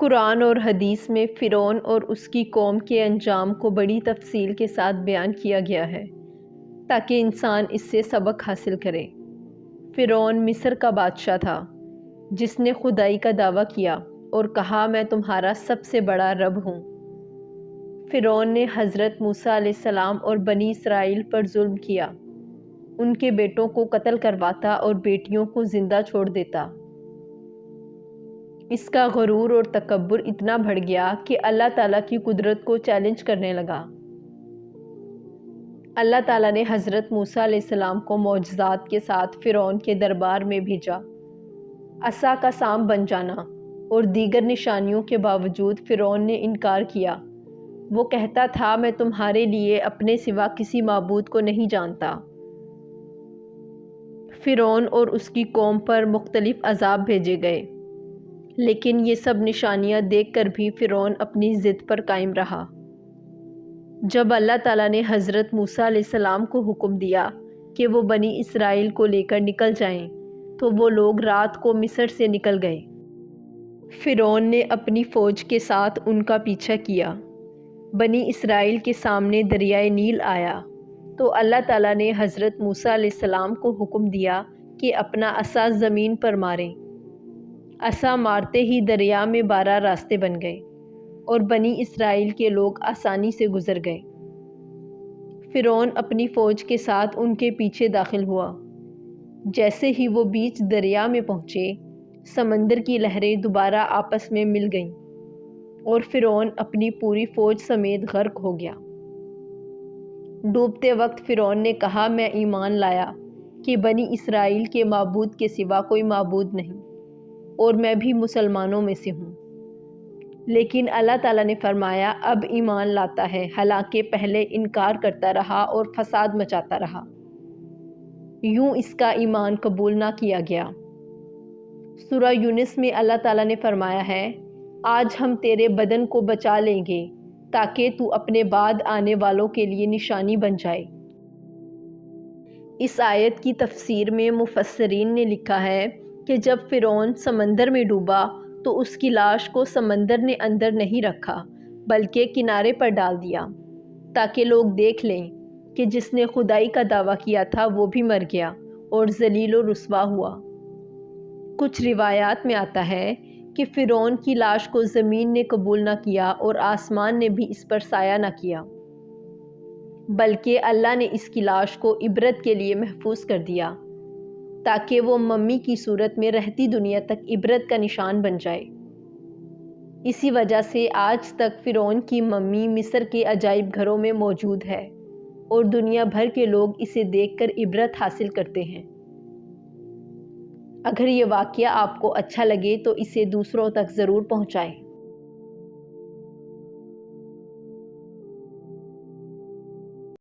قرآن اور حدیث میں فرعون اور اس کی قوم کے انجام کو بڑی تفصیل کے ساتھ بیان کیا گیا ہے تاکہ انسان اس سے سبق حاصل کرے۔ فرعون مصر کا بادشاہ تھا جس نے خدائی کا دعویٰ کیا اور کہا میں تمہارا سب سے بڑا رب ہوں۔ فرعون نے حضرت موسیٰ علیہ السلام اور بنی اسرائیل پر ظلم کیا، ان کے بیٹوں کو قتل کرواتا اور بیٹیوں کو زندہ چھوڑ دیتا۔ اس کا غرور اور تکبر اتنا بڑھ گیا کہ اللہ تعالیٰ کی قدرت کو چیلنج کرنے لگا۔ اللہ تعالیٰ نے حضرت موسیٰ علیہ السلام کو معجزات کے ساتھ فرعون کے دربار میں بھیجا۔ عصا کا سانپ بن جانا اور دیگر نشانیوں کے باوجود فرعون نے انکار کیا۔ وہ کہتا تھا میں تمہارے لیے اپنے سوا کسی معبود کو نہیں جانتا۔ فرعون اور اس کی قوم پر مختلف عذاب بھیجے گئے، لیکن یہ سب نشانیاں دیکھ کر بھی فرعون اپنی ضد پر قائم رہا۔ جب اللہ تعالیٰ نے حضرت موسیٰ علیہ السلام کو حکم دیا کہ وہ بنی اسرائیل کو لے کر نکل جائیں تو وہ لوگ رات کو مصر سے نکل گئے۔ فرعون نے اپنی فوج کے ساتھ ان کا پیچھا کیا۔ بنی اسرائیل کے سامنے دریائے نیل آیا تو اللہ تعالیٰ نے حضرت موسیٰ علیہ السلام کو حکم دیا کہ اپنا عصا زمین پر ماریں۔ عصا مارتے ہی دریا میں 12 راستے بن گئے اور بنی اسرائیل کے لوگ آسانی سے گزر گئے۔ فرعون اپنی فوج کے ساتھ ان کے پیچھے داخل ہوا۔ جیسے ہی وہ بیچ دریا میں پہنچے، سمندر کی لہریں دوبارہ آپس میں مل گئیں اور فرعون اپنی پوری فوج سمیت غرق ہو گیا۔ ڈوبتے وقت فرعون نے کہا میں ایمان لایا کہ بنی اسرائیل کے معبود کے سوا کوئی معبود نہیں اور میں بھی مسلمانوں میں سے ہوں۔ لیکن اللہ تعالیٰ نے فرمایا اب ایمان لاتا ہے، حالانکہ پہلے انکار کرتا رہا اور فساد مچاتا رہا۔ یوں اس کا ایمان قبول نہ کیا گیا۔ سورہ یونس میں اللہ تعالیٰ نے فرمایا ہے آج ہم تیرے بدن کو بچا لیں گے تاکہ تو اپنے بعد آنے والوں کے لیے نشانی بن جائے۔ اس آیت کی تفسیر میں مفسرین نے لکھا ہے کہ جب فرعون سمندر میں ڈوبا تو اس کی لاش کو سمندر نے اندر نہیں رکھا بلکہ کنارے پر ڈال دیا تاکہ لوگ دیکھ لیں کہ جس نے خدائی کا دعویٰ کیا تھا وہ بھی مر گیا اور ذلیل و رسوا ہوا۔ کچھ روایات میں آتا ہے کہ فرعون کی لاش کو زمین نے قبول نہ کیا اور آسمان نے بھی اس پر سایہ نہ کیا، بلکہ اللہ نے اس کی لاش کو عبرت کے لیے محفوظ کر دیا تاکہ وہ ممی کی صورت میں رہتی دنیا تک عبرت کا نشان بن جائے۔ اسی وجہ سے آج تک فرعون کی ممی مصر کے عجائب گھروں میں موجود ہے اور دنیا بھر کے لوگ اسے دیکھ کر عبرت حاصل کرتے ہیں۔ اگر یہ واقعہ آپ کو اچھا لگے تو اسے دوسروں تک ضرور پہنچائیں۔